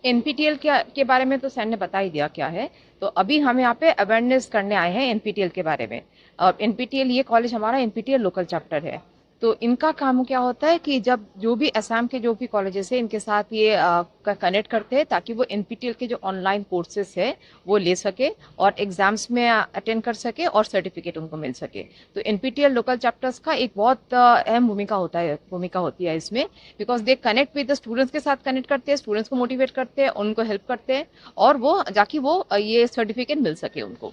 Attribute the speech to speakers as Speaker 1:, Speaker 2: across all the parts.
Speaker 1: NPTEL के बारे में तो सर ने बता ही दिया क्या है। तो अभी हम यहाँ पे अवेयरनेस करने आए हैं एनपीटीएल के बारे में। और एनपीटीएल ये कॉलेज हमारा एनपीटीएल लोकल चैप्टर है। तो इनका काम क्या होता है कि जब जो भी असम के जो भी कॉलेजेस है इनके साथ ये कनेक्ट करते हैं ताकि वो एनपीटीएल के जो ऑनलाइन कोर्सेस है वो ले सके और एग्जाम्स में अटेंड कर सके और सर्टिफिकेट उनको मिल सके। तो एनपीटीएल लोकल चैप्टर्स का एक बहुत अहम भूमिका होती है इसमें। Because they connect with the students के साथ कनेक्ट करते हैं, स्टूडेंट्स को मोटिवेट करते हैं, उनको हेल्प करते हैं और वो जाके वो ये सर्टिफिकेट मिल सके उनको।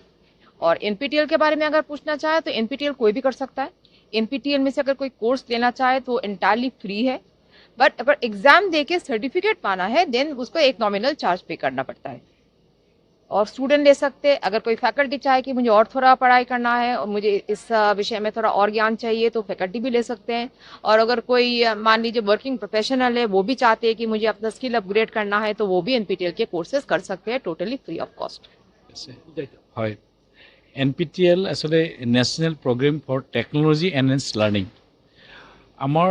Speaker 1: और एनपीटीएल के बारे में अगर पूछना चाहे तो एनपीटीएल कोई भी कर सकता है। एनपीटीएल में से अगर कोई कोर्स लेना चाहे तो एंटायरली फ्री है। बट अगर एग्जाम देके सर्टिफिकेट पाना है देन उसको एक नॉमिनल चार्ज पे करना पड़ता है। और स्टूडेंट ले सकते हैं, अगर कोई फैकल्टी चाहे कि मुझे और थोड़ा पढ़ाई करना है और मुझे इस विषय में थोड़ा और ज्ञान चाहिए तो फैकल्टी भी ले सकते हैं। और अगर कोई मान लीजिए वर्किंग प्रोफेशनल है वो भी चाहते हैं कि मुझे अपना स्किल अपग्रेड करना है तो वो भी एनपीटीएल के कोर्सेज कर सकते हैं टोटली फ्री ऑफ कॉस्ट।
Speaker 2: হয় NPTEL আসলে national programme for technology enhance learning আমাৰ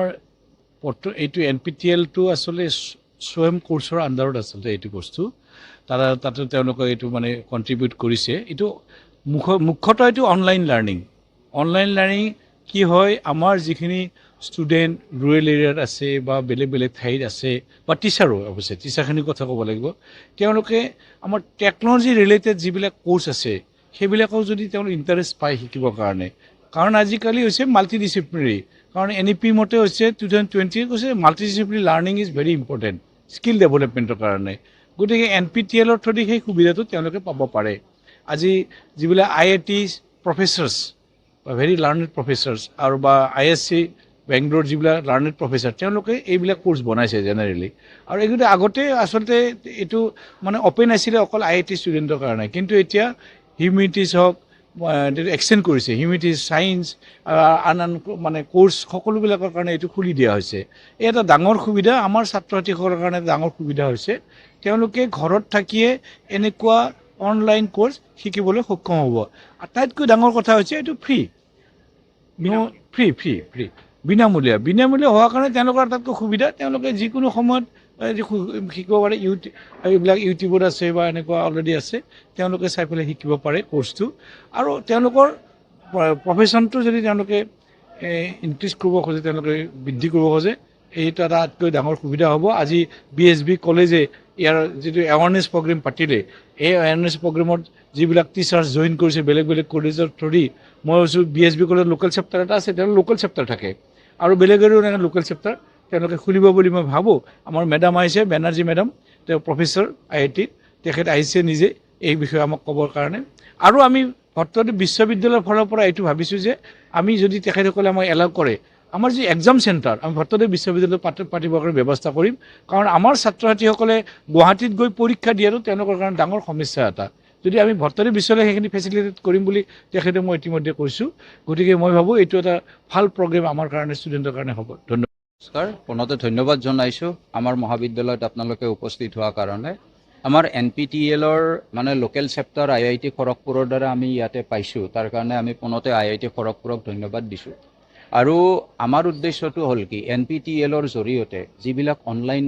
Speaker 2: এইটো NPTELটো আসলে স্বয়ং কোৰ্সৰ আণ্ডাৰত আচলতে এইটো বস্তু তাতে তেওঁলোকে এইটো মানে কণ্ট্ৰিবিউট কৰিছে। এইটো মুখ্যতঃ এইটো অনলাইন লাৰ্ণিং কি হয় আমাৰ যিখিনি ষ্টুডেণ্ট ৰুৰেল এৰিয়াত আছে বা বেলেগ বেলেগ ঠাইত আছে বা টিচাৰো অৱশ্যে টিচাৰখিনিৰ কথা ক'ব লাগিব, তেওঁলোকে আমাৰ টেকন'লজি ৰিলেটেড যিবিলাক কোৰ্চ আছে সেইবিলাকক যদি তেওঁলোক ইণ্টাৰেষ্ট পায় শিকিবৰ কাৰণে, কাৰণ আজিকালি হৈছে মাল্টি ডিচিপ্লিনাৰী, কাৰণ NEP মতে হৈছে 2020 কৈছে multi disciplinary learning is very important skill ডেভেলপমেণ্টৰ কাৰণে। গতিকে NPTELৰ থ্ৰুদি সেই সুবিধাটো তেওঁলোকে পাব পাৰে। আজি যিবিলাক IIT প্ৰফেচাৰ্ছ বা ভেৰি লাৰ্ণেড প্ৰফেচাৰ্ছ আৰু বা ISC বেংগলোৰ যিবিলাক লাৰ্ণেড প্ৰফেচাৰ তেওঁলোকে এইবিলাক কোৰ্চ বনাইছে জেনেৰেলি। আৰু এইটো আগতে আচলতে এইটো মানে অপেন আছিলে অকল IIT ষ্টুডেণ্টৰ কাৰণে, কিন্তু এতিয়া হিউমেনিটিজ হওক এক্সটেণ্ড কৰিছে, হিউমেনিটিজ ছায়েন্স আন মানে কোৰ্চ সকলোবিলাকৰ কাৰণে এইটো খুলি দিয়া হৈছে। এই এটা ডাঙৰ সুবিধা আমাৰ ছাত্ৰ ছাত্ৰীসকলৰ কাৰণে ডাঙৰ সুবিধা হৈছে। তেওঁলোকে ঘৰত থাকিয়ে এনেকুৱা অনলাইন কোৰ্চ শিকিবলৈ সক্ষম হ'ব। আটাইতকৈ ডাঙৰ কথা হৈছে এইটো ফ্ৰী বিনামূলীয়া হোৱাৰ কাৰণে তেওঁলোকৰ আটাইতকৈ সুবিধা, তেওঁলোকে যিকোনো সময়ত শিকিব পাৰে। এইবিলাক ইউটিউবত আছে বা এনেকুৱা অলৰেডি আছে, তেওঁলোকে চাই পেলাই শিকিব পাৰে কোৰ্চটো। আৰু তেওঁলোকৰ প্ৰফেশ্যনটো যদি তেওঁলোকে ইনক্ৰিজ কৰিব খোজে, তেওঁলোকে বৃদ্ধি কৰিব খোজে, এইটো এটা আটাইতকৈ ডাঙৰ সুবিধা হ'ব। আজি BSB কলেজে ইয়াৰ যিটো এৱাৰনেছ প্ৰগ্ৰেম পাতিলে, এই এৱাৰনেছ প্ৰগ্ৰেমত যিবিলাক টিচাৰ্ছ জইন কৰিছে বেলেগ বেলেগ কলেজৰ থ্ৰুদি, মই ভাবিছোঁ BSB কলেজৰ লোকেল চেপ্টাৰ এটা আছে, তেওঁলোকৰ লোকেল চেপ্টাৰ থাকে আৰু বেলেগৰো এনেকৈ লোকেল চেপ্টাৰ তেওঁলোকে খুলিব বুলি মই ভাবোঁ। আমাৰ মেডাম আহিছে, বেনাৰ্জী মেডাম, তেওঁ প্ৰফেচৰ IIT, তেখেত আহিছে নিজে এই বিষয়ে আমাক ক'বৰ কাৰণে। আৰু আমি ভট্টৱাৰী বিশ্ববিদ্যালয়ৰ ফালৰ পৰা এইটো ভাবিছোঁ যে আমি যদি তেখেতসকলে আমাক এলাউ কৰে, আমাৰ যি এক্সাম চেণ্টাৰ আমি ভট্টৱাৰী বিশ্ববিদ্যালয়ত পাতিবৰ কাৰণে ব্যৱস্থা কৰিম। কাৰণ আমাৰ ছাত্ৰ ছাত্ৰীসকলে গুৱাহাটীত গৈ পৰীক্ষা দিয়াটো তেওঁলোকৰ কাৰণে ডাঙৰ সমস্যা এটা। যদি আমি ভট্টৱাৰী বিশ্ববিদ্যালয় সেইখিনি ফেচিলিটেট কৰিম বুলি তেখেতে মই ইতিমধ্যে কৈছোঁ। গতিকে মই ভাবোঁ এইটো এটা ভাল প্ৰগ্ৰেম আমাৰ কাৰণে, ষ্টুডেণ্টৰ কাৰণে হ'ব। ধন্যবাদ।
Speaker 3: নমস্কাৰ, পুনতে ধন্যবাদ জনাইছোঁ আমাৰ মহাবিদ্যালয়ত আপোনালোকে উপস্থিত হোৱাৰ কাৰণে। আমাৰ NPTELৰ মানে লোকেল চেপ্টাৰ IIT খড়গপুৰৰ দ্বাৰা আমি ইয়াতে পাইছোঁ, তাৰ কাৰণে আমি পুনতে IIT খড়গপুৰক ধন্যবাদ দিছোঁ। আৰু আমাৰ উদ্দেশ্যটো হ'ল কি, NPTELৰ জৰিয়তে যিবিলাক অনলাইন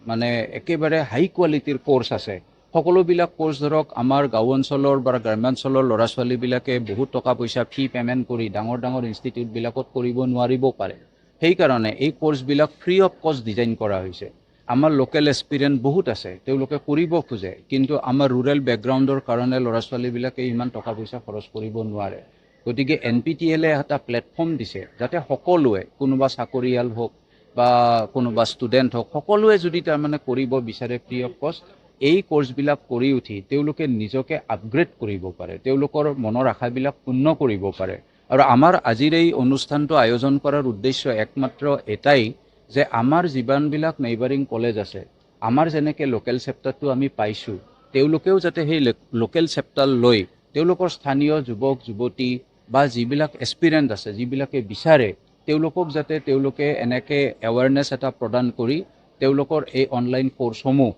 Speaker 3: মানে একেবাৰে হাই কোৱালিটিৰ কোৰ্চ আছে, সকলোবিলাক কোৰ্চ ধৰক আমাৰ গাঁও অঞ্চলৰ বা গ্ৰাম্যাঞ্চলৰ ল'ৰা ছোৱালীবিলাকে বহুত টকা পইচা ফি পে'মেণ্ট কৰি ডাঙৰ ডাঙৰ ইনষ্টিটিউটবিলাকত কৰিব নোৱাৰিব পাৰে। সেইকাৰণে এই কোৰ্চবিলাক ফ্ৰী অফ কষ্ট ডিজাইন কৰা হৈছে। আমাৰ লোকেল এক্সপিৰিয়েঞ্চ বহুত আছে, তেওঁলোকে কৰিব খোজে, কিন্তু আমাৰ ৰুৰেল বেকগ্ৰাউণ্ডৰ কাৰণে ল'ৰা ছোৱালীবিলাকে ইমান টকা পইচা খৰচ কৰিব নোৱাৰে। গতিকে NPTELে এটা প্লেটফৰ্ম দিছে যাতে সকলোৱে, কোনোবা চাকৰিয়াল হওক বা কোনোবা ষ্টুডেণ্ট হওক, সকলোৱে যদি তাৰমানে কৰিব বিচাৰে ফ্ৰী অফ কষ্ট, এই কোৰ্চবিলাক কৰি উঠি তেওঁলোকে নিজকে আপগ্ৰেড কৰিব পাৰে, তেওঁলোকৰ মনৰ আশাবিলাক পূৰ্ণ কৰিব পাৰে। আৰু আমাৰ আজিৰ এই অনুষ্ঠানটো আয়োজন কৰাৰ উদ্দেশ্য একমাত্ৰ এটাই যে আমাৰ যিমানবিলাক নেইবাৰিং কলেজ আছে, আমাৰ যেনেকৈ লোকেল চেপ্টাৰটো আমি পাইছোঁ, তেওঁলোকেও যাতে সেই লোকেল চেপ্টাৰ লৈ তেওঁলোকৰ স্থানীয় যুৱক যুৱতী বা যিবিলাক এক্সপিৰিয়েঞ্চ আছে, যিবিলাকে বিচাৰে, তেওঁলোকক যাতে তেওঁলোকে এনেকৈ এৱাৰনেছ এটা প্ৰদান কৰি তেওঁলোকৰ এই অনলাইন কোৰ্চসমূহ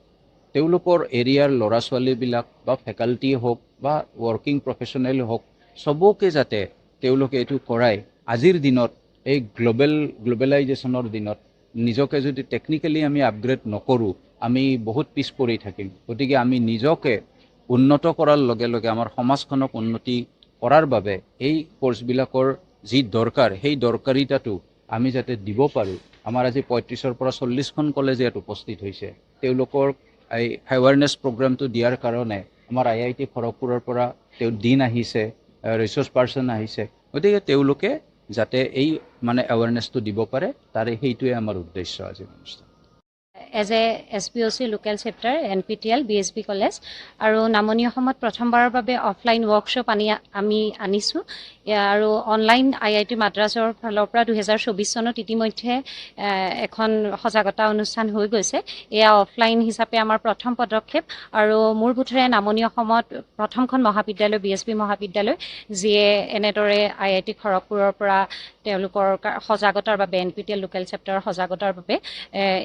Speaker 3: তেওঁলোকৰ এৰিয়াৰ ল'ৰা ছোৱালীবিলাক বা ফেকাল্টি হওক বা ৱৰ্কিং প্ৰফেশ্যনেল হওক, চবকে যাতে তেওঁলোকে এইটো কৰাই। আজিৰ দিনত এই গ্ল'বেলাইজেশ্যনৰ দিনত নিজকে যদি টেকনিকেলি আমি আপগ্ৰেড নকৰোঁ, আমি বহুত পিছ পৰি থাকিম। গতিকে আমি নিজকে উন্নত কৰাৰ লগে লগে আমাৰ সমাজখনক উন্নতি কৰাৰ বাবে এই কোৰ্চবিলাকৰ যি দৰকাৰ সেই দৰকাৰিতাটো আমি যাতে দিব পাৰোঁ। আমাৰ আজি 35ৰ পৰা 40খন কলেজ ইয়াত উপস্থিত হৈছে। তেওঁলোকৰ এই এৱাৰনেছ প্ৰগ্ৰামটো দিয়াৰ কাৰণে আমাৰ IIT খড়গপুৰৰ পৰা দিন আহিছে, ৰিচোৰ্চ পাৰ্চন আহিছে। গতিকে তেওঁলোকে যাতে এই মানে এৱাৰনেছটো দিব পাৰে, তাৰে সেইটোৱে আমাৰ উদ্দেশ্য আজিৰ অনুষ্ঠান।
Speaker 4: As a SPOC local chapter NPTEL BSB college আৰু নামনি অসমত প্ৰথমবাৰৰ বাবে অফলাইন ৱৰ্কশ্বপ আমি আনিছোঁ আৰু অনলাইন IIT মাদ্ৰাছৰ ফালৰ পৰা 2024 চনত ইতিমধ্যে এখন সজাগতা অনুষ্ঠান হৈ গৈছে। এয়া অফলাইন হিচাপে আমাৰ প্ৰথম পদক্ষেপ আৰু মোৰ বোধেৰে নামনি অসমত প্ৰথমখন মহাবিদ্যালয় BSB মহাবিদ্যালয় যিয়ে এনেদৰে IIT খড়গপুৰৰ পৰা তেওঁলোকৰ সজাগতাৰ বাবে NPTEL লোকেল চেপ্টাৰৰ সজাগতাৰ বাবে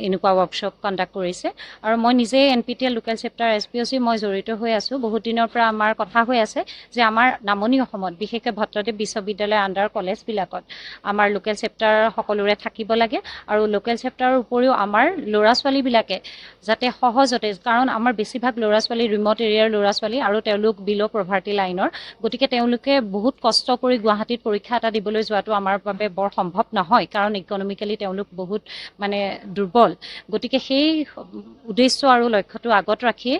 Speaker 4: এনেকুৱা ৱৰ্কশ্বপ কণ্ডাক্ট কৰিছে। আৰু মই নিজে NPTEL লোকেল চেপ্টাৰ SPOC মই জড়িত হৈ আছোঁ। বহুত দিনৰ পৰা আমাৰ কথা হৈ আছে যে আমাৰ নামনি অসমত বিশেষকৈ ভট্টদেৱ বিশ্ববিদ্যালয়ৰ আণ্ডাৰ কলেজবিলাকত আমাৰ লোকেল চেপ্টাৰ সকলোৰে থাকিব লাগে আৰু লোকেল চেপ্টাৰৰ উপৰিও আমাৰ ল'ৰা ছোৱালীবিলাকে যাতে সহজতে, কাৰণ আমাৰ বেছিভাগ ল'ৰা ছোৱালী ৰিমট এৰিয়াৰ ল'ৰা ছোৱালী আৰু তেওঁলোক বিল' পভাৰ্টি লাইনৰ, গতিকে তেওঁলোকে বহুত কষ্ট কৰি গুৱাহাটীত পৰীক্ষা এটা দিবলৈ যোৱাটো আমাৰ বাবে বৰ সম্ভৱ নহয়, কাৰণ ইকনমিকেলি তেওঁলোক বহুত মানে দুৰ্বল। গতিকে সেই উদ্দেশ্য আৰু লক্ষ্যটো আগত ৰাখি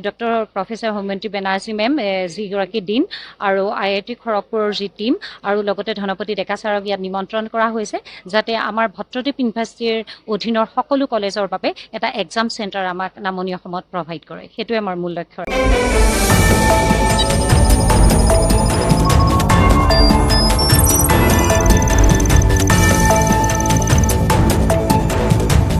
Speaker 4: ডক্টৰ প্ৰফেচাৰ হোমেন্তি বেনাৰ্জী মেম যিগৰাকী ডিন আৰু IIT খড়গপুৰৰ যি টীম আৰু লগতে ধনপতি ডেকা ছাৰক ইয়াত নিমন্ত্ৰণ কৰা হৈছে যাতে আমাৰ ভট্টদ্বীপ ইউনিভাৰ্চিটিৰ অধীনৰ সকলো কলেজৰ বাবে এটা এক্সাম চেণ্টাৰ আমাক নামনি অসমত প্ৰভাইড কৰে। সেইটোৱে আমাৰ মূল লক্ষ্য।